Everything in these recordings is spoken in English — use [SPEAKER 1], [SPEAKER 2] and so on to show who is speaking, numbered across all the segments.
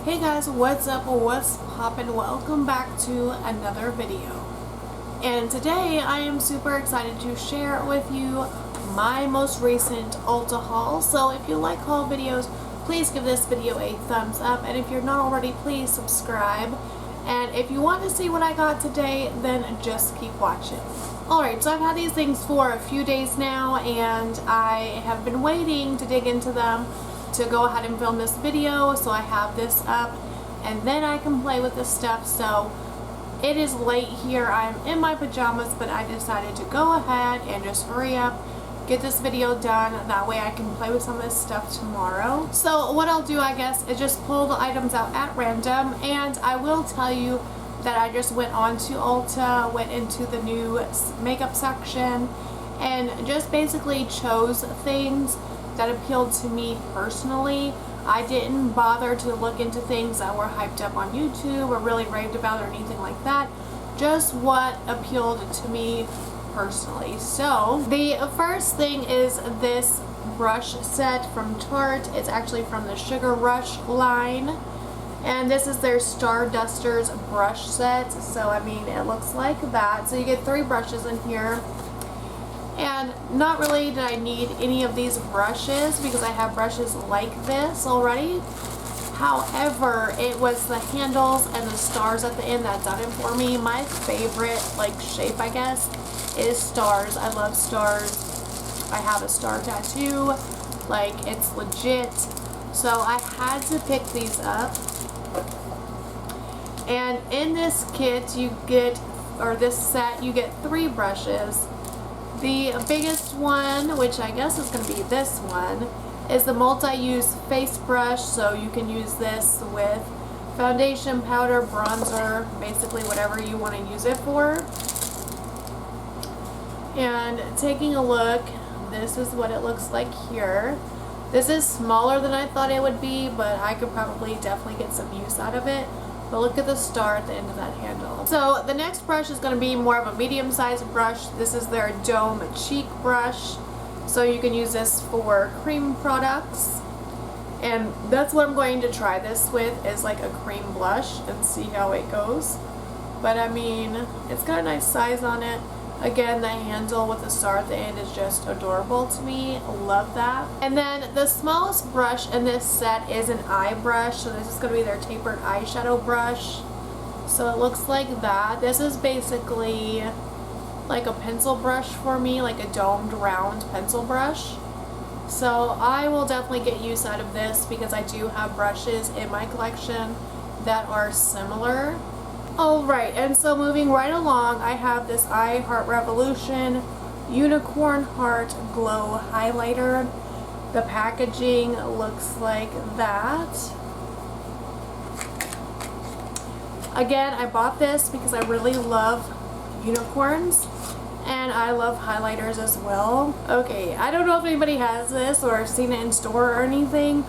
[SPEAKER 1] Hey guys, what's up, what's poppin'? Welcome back to another video. And today I am super excited to share with you my most recent Ulta haul. So if you like haul videos, please give this video a thumbs up, and if you're not already, please subscribe. And if you want to see what I got today, then just keep watching. Alright, so I've had these things for a few days now, and I have been waiting to dig into them to go ahead and film this video, so I have this up and then I can play with this stuff. So it is late here, I'm in my pajamas, but I decided to go ahead and just hurry up, get this video done, that way I can play with some of this stuff tomorrow. So what I'll do, I guess, is just pull the items out at random, and I will tell you that I just went on to Ulta, went into the new makeup section, and just basically chose things that appealed to me personally. I didn't bother to look into things that were hyped up on YouTube or really raved about or anything like that. Just what appealed to me personally. So the first thing is this brush set from Tarte. It's actually from the Sugar Rush line, and this is their Star Dusters brush set. So I mean, it looks like that. So you get 3 brushes in here. And not really did I need any of these brushes because I have brushes like this already. However, it was the handles and the stars at the end that done it for me. My favorite shape, I guess, is stars. I love stars. I have a star tattoo. It's legit. So I had to pick these up. And in this kit you get, or this set, you get 3 brushes. The biggest one, which I guess is going to be this one, is the multi-use face brush. So you can use this with foundation, powder, bronzer, basically whatever you want to use it for. And taking a look, this is what it looks like here. This is smaller than I thought it would be, but I could probably definitely get some use out of it. But look at the star at the end of that handle. So the next brush is going to be more of a medium-sized brush. This is their Dome Cheek brush. So you can use this for cream products. And that's what I'm going to try this with, is like a cream blush, and see how it goes. But I mean, it's got a nice size on it. Again, the handle with the star at the end is just adorable to me. Love that. And then the smallest brush in this set is an eye brush. So this is going to be their Tapered eyeshadow brush. So it looks like that. This is basically like a pencil brush for me, like a domed round pencil brush. So I will definitely get use out of this because I do have brushes in my collection that are similar. Alright, and so moving right along, I have this Revolution Unicorn Heart Glow Highlighter. The packaging looks like that. Again, I bought this because I really love unicorns, and I love highlighters as well. Okay, I don't know if anybody has this or seen it in store or anything,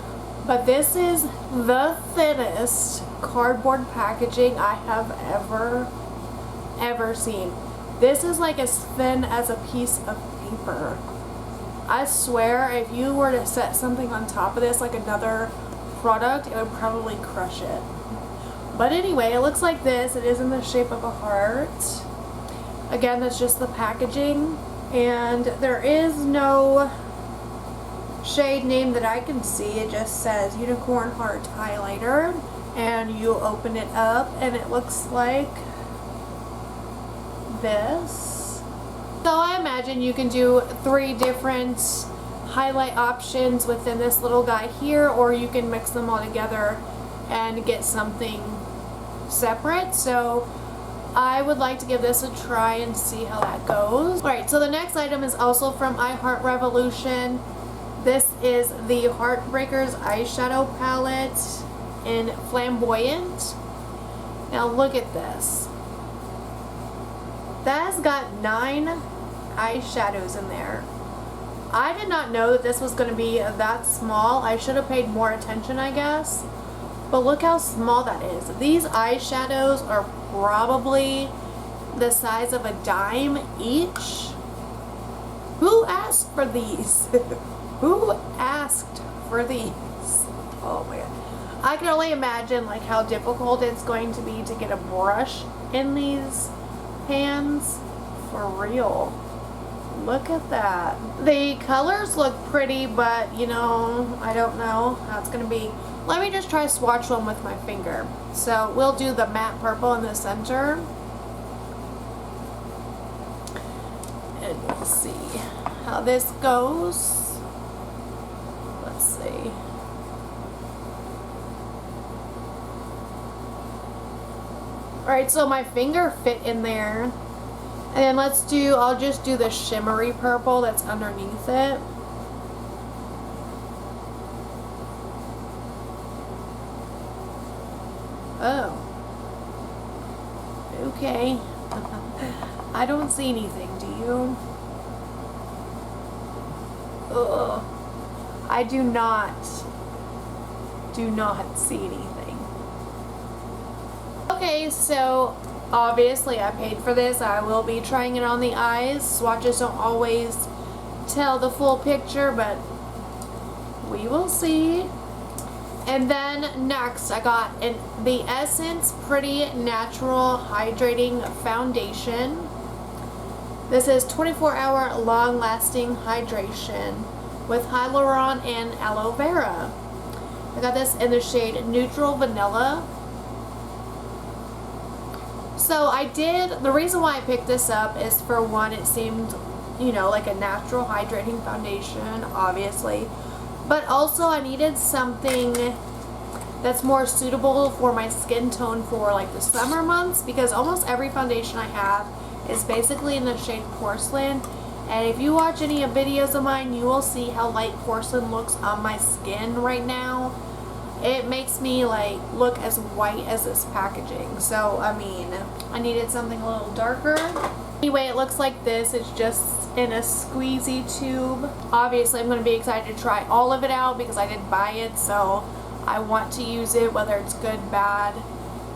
[SPEAKER 1] but this is the thinnest cardboard packaging I have ever seen. This is like as thin as a piece of paper. I swear, if you were to set something on top of this, like another product, it would probably crush it. But anyway, it looks like this. It is in the shape of a heart. Again, that's just the packaging, and there is no shade name that I can see. It just says Unicorn Heart Highlighter, and you open it up and it looks like this. So I imagine you can do 3 different highlight options within this little guy here, or you can mix them all together and get something separate. So I would like to give this a try and see how that goes. Alright, so the next item is also from Revolution. This is the Heart Breakers Eyeshadow palette in Flamboyent. Now look at this. That has got 9 eyeshadows in there. I did not know that this was going to be that small. I should have paid more attention, I guess. But look how small that is. These eyeshadows are probably the size of a dime each. Who asked for these? Who asked for these? Oh my god. I can only imagine like how difficult it's going to be to get a brush in these pans. For real. Look at that. The colors look pretty, but you know, I don't know how it's going to be. Let me just try swatch one with my finger. So we'll do the matte purple in the center. And we'll see how this goes. Let's see. Alright, so my finger fit in there. And then I'll just do the shimmery purple that's underneath it. Oh. Okay. I don't see anything, do you? Ugh. I do not see anything. Okay, so obviously I paid for this. I will be trying it on the eyes. Swatches don't always tell the full picture, but we will see. And then next I got the Essence Pretty Natural Hydrating Foundation. This is 24-hour long-lasting hydration with hyaluron and aloe vera. I got this in the shade Neutral Vanilla. So the reason why I picked this up is, for one, it seemed, you know, like a natural hydrating foundation, obviously. But also I needed something that's more suitable for my skin tone for like the summer months, because almost every foundation I have is basically in the shade Porcelain. And if you watch any of videos of mine, you will see how light porcelain looks on my skin right now. It makes me like look as white as this packaging. So I mean, I needed something a little darker. Anyway, it looks like this. It's just in a squeezy tube. Obviously I'm going to be excited to try all of it out because I did buy it, so I want to use it, whether it's good, bad,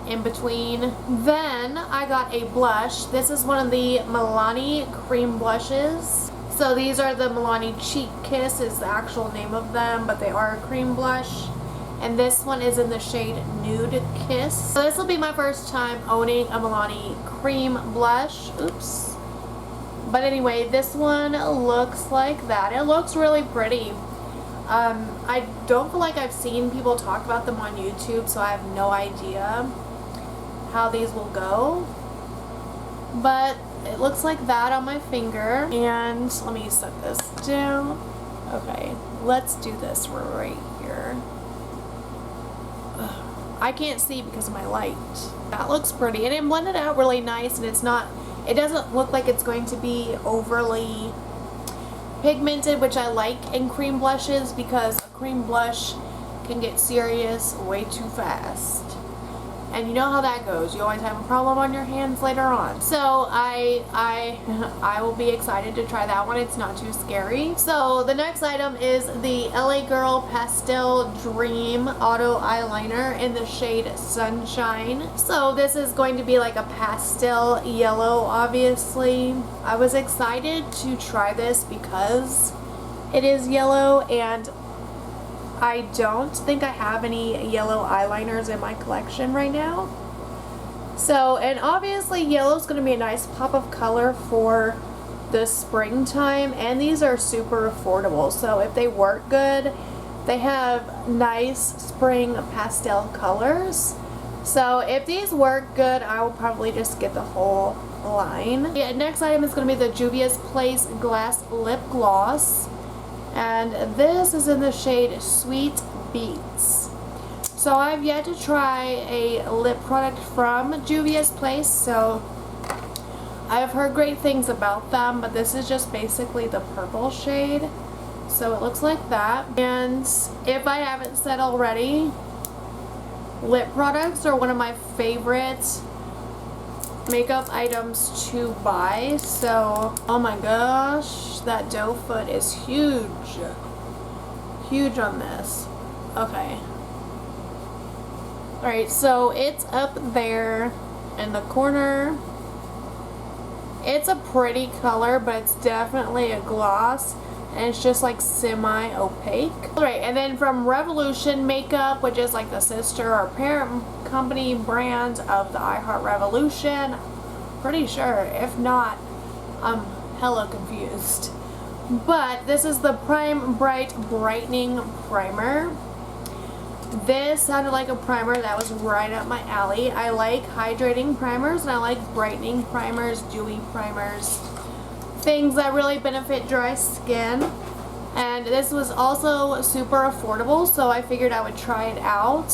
[SPEAKER 1] in between. Then I got a blush. This is one of the Milani cream blushes. So these are the Milani Cheek Kiss is the actual name of them, but they are a cream blush. And this one is in the shade Nude Kiss. So this will be my first time owning a Milani cream blush. Oops. But anyway, this one looks like that. It looks really pretty. I don't feel like I've seen people talk about them on YouTube, so I have no idea how these will go. But it looks like that on my finger. And let me set this down. Okay, let's do this right here. I can't see because of my light. That looks pretty, and it blended out really nice, and it doesn't look like it's going to be overly pigmented, which I like in cream blushes, because a cream blush can get serious way too fast. And you know how that goes. You always have a problem on your hands later on. So I will be excited to try that one. It's not too scary. So the next item is the LA Girl Pastel Dream Auto Eyeliner in the shade Sunshine. So this is going to be like a pastel yellow, obviously. I was excited to try this because it is yellow, and I don't think I have any yellow eyeliners in my collection right now. So, and obviously yellow is going to be a nice pop of color for the springtime, and these are super affordable. So if they work good, they have nice spring pastel colors. So if these work good, I will probably just get the whole line. Yeah, next item is going to be the Juvias Place Glass Lip Gloss. And this is in the shade Sweet Beets. So I've yet to try a lip product from Juvias Place, so I've heard great things about them, but this is just basically the purple shade. So it looks like that. And if I haven't said already, lip products are one of my favorite makeup items to buy. So oh my gosh, that doe foot is huge on this. Okay, alright, so it's up there in the corner. It's a pretty color, but it's definitely a gloss. and it's just like semi-opaque. Alright, and then from Revolution Makeup, which is like the sister or parent company brand of the I Heart Revolution. Pretty sure. If not, I'm hella confused. But this is the Prime Bright Brightening Primer. This sounded like a primer that was right up my alley. I like hydrating primers and I like brightening primers, dewy primers, things that really benefit dry skin. And this was also super affordable, so I figured I would try it out.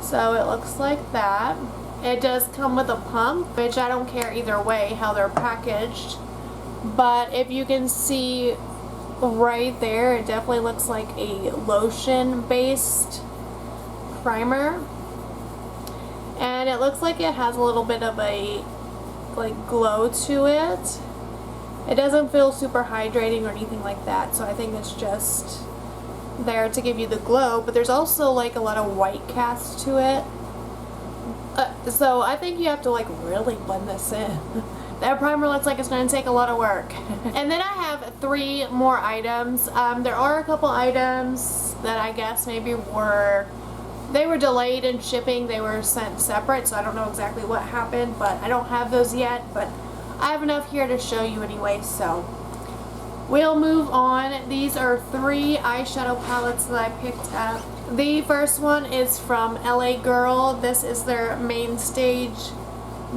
[SPEAKER 1] So it looks like that. It does come with a pump, which I don't care either way how they're packaged. But if you can see right there, it definitely looks like a lotion based primer. And it looks like it has a little bit of a like glow to it. It doesn't feel super hydrating or anything like that, so I think it's just there to give you the glow, but there's also like a lot of white cast to it. So I think you have to like really blend this in. That primer looks like it's going to take a lot of work. And then I have 3 more items. There are a couple items that I guess maybe were delayed in shipping. They were sent separate, so I don't know exactly what happened, but I don't have those yet, but I have enough here to show you anyway, so we'll move on. These are 3 eyeshadow palettes that I picked up. The first one is from LA Girl. This is their Main Stage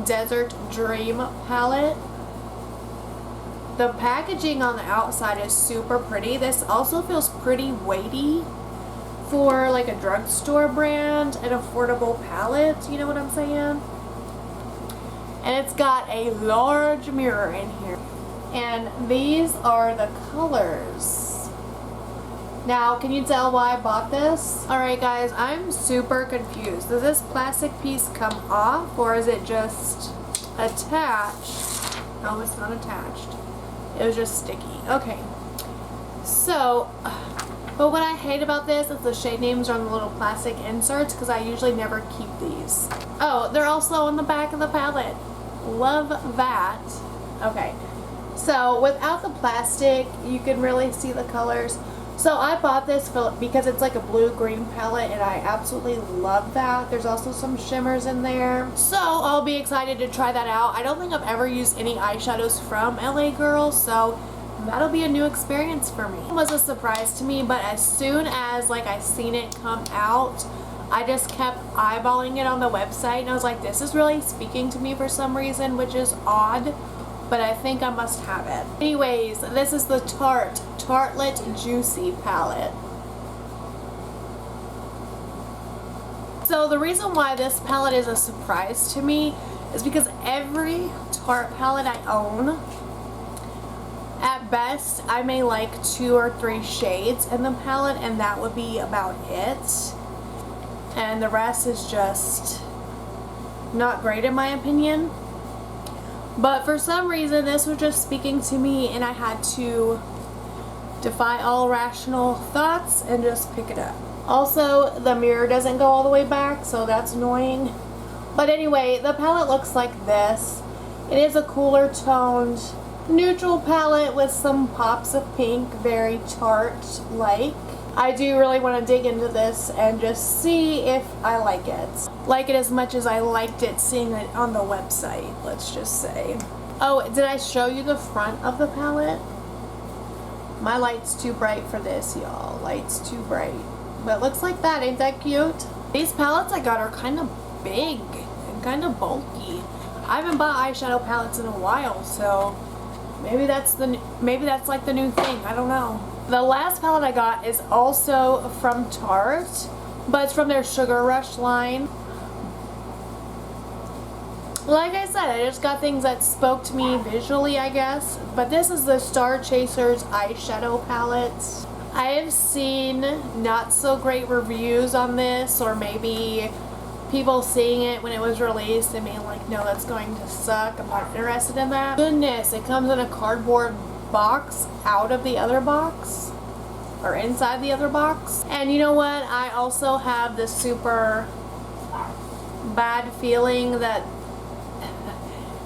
[SPEAKER 1] Desert Dream palette. The packaging on the outside is super pretty. This also feels pretty weighty for like a drugstore brand, an affordable palette, you know what I'm saying? And it's got a large mirror in here. And these are the colors. Now, can you tell why I bought this? Alright guys, I'm super confused. Does this plastic piece come off or is it just attached? No, it's not attached. It was just sticky. Okay. So, but what I hate about this is the shade names are on the little plastic inserts because I usually never keep these. Oh, they're also on the back of the palette. Love that. Okay, so without the plastic you can really see the colors. So I bought this because it's like a blue-green palette and I absolutely love that. There's also some shimmers in there, so I'll be excited to try that out. I don't think I've ever used any eyeshadows from LA Girl, so that'll be a new experience for me. It was a surprise to me, but as soon as like I seen it come out, I just kept eyeballing it on the website and I was like, this is really speaking to me for some reason, which is odd, but I think I must have it. Anyways, this is the Tartlet Juicy palette. So the reason why this palette is a surprise to me is because every Tarte palette I own, at best I may like 2 or 3 shades in the palette and that would be about it. And the rest is just not great in my opinion. But for some reason this was just speaking to me and I had to defy all rational thoughts and just pick it up. Also, the mirror doesn't go all the way back, so that's annoying. But anyway, the palette looks like this. It is a cooler toned neutral palette with some pops of pink, very Tarte-like. I do really want to dig into this and just see if I like it. Like it as much as I liked it seeing it on the website, let's just say. Oh, did I show you the front of the palette? My light's too bright for this, y'all. Light's too bright. But it looks like that, ain't that cute? These palettes I got are kind of big and kind of bulky. I haven't bought eyeshadow palettes in a while, so maybe that's like the new thing. I don't know. The last palette I got is also from Tarte, but it's from their Sugar Rush line. Like I said, I just got things that spoke to me visually, I guess. But this is the Star Chasers eyeshadow palette. I have seen not so great reviews on this, or maybe people seeing it when it was released and being like, no, that's going to suck, I'm not interested in that. Goodness, it comes in a cardboard box out of the other box, or inside the other box. And you know what, I also have this super bad feeling that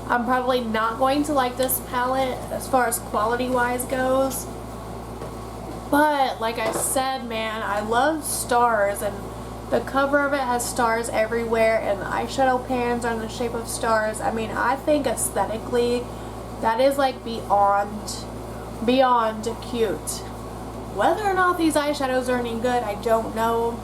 [SPEAKER 1] I'm probably not going to like this palette as far as quality wise goes. But like I said, man, I love stars, and the cover of it has stars everywhere, and the eyeshadow pans are in the shape of stars. I mean, I think aesthetically that is like beyond cute. Whether or not these eyeshadows are any good, I don't know.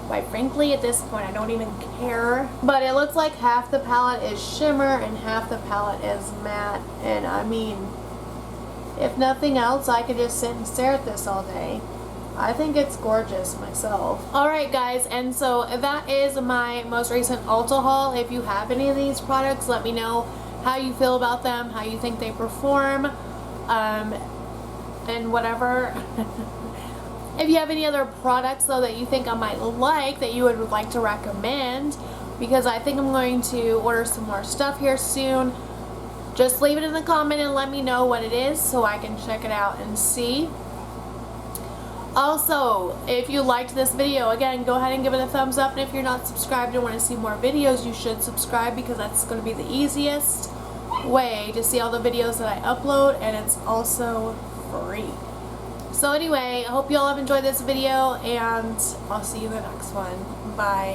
[SPEAKER 1] Quite frankly, at this point, I don't even care. But it looks like half the palette is shimmer and half the palette is matte. And I mean, if nothing else, I could just sit and stare at this all day. I think it's gorgeous myself. Alright guys, and so that is my most recent Ulta haul. If you have any of these products, let me know how you feel about them, how you think they perform, and whatever. If you have any other products though that you think I might like, that you would like to recommend, because I think I'm going to order some more stuff here soon, just leave it in the comment and let me know what it is so I can check it out and see. Also, if you liked this video, again, go ahead and give it a thumbs up, and if you're not subscribed and want to see more videos, you should subscribe, because that's going to be the easiest way to see all the videos that I upload, and it's also free. So anyway, I hope you all have enjoyed this video, and I'll see you in the next one. Bye.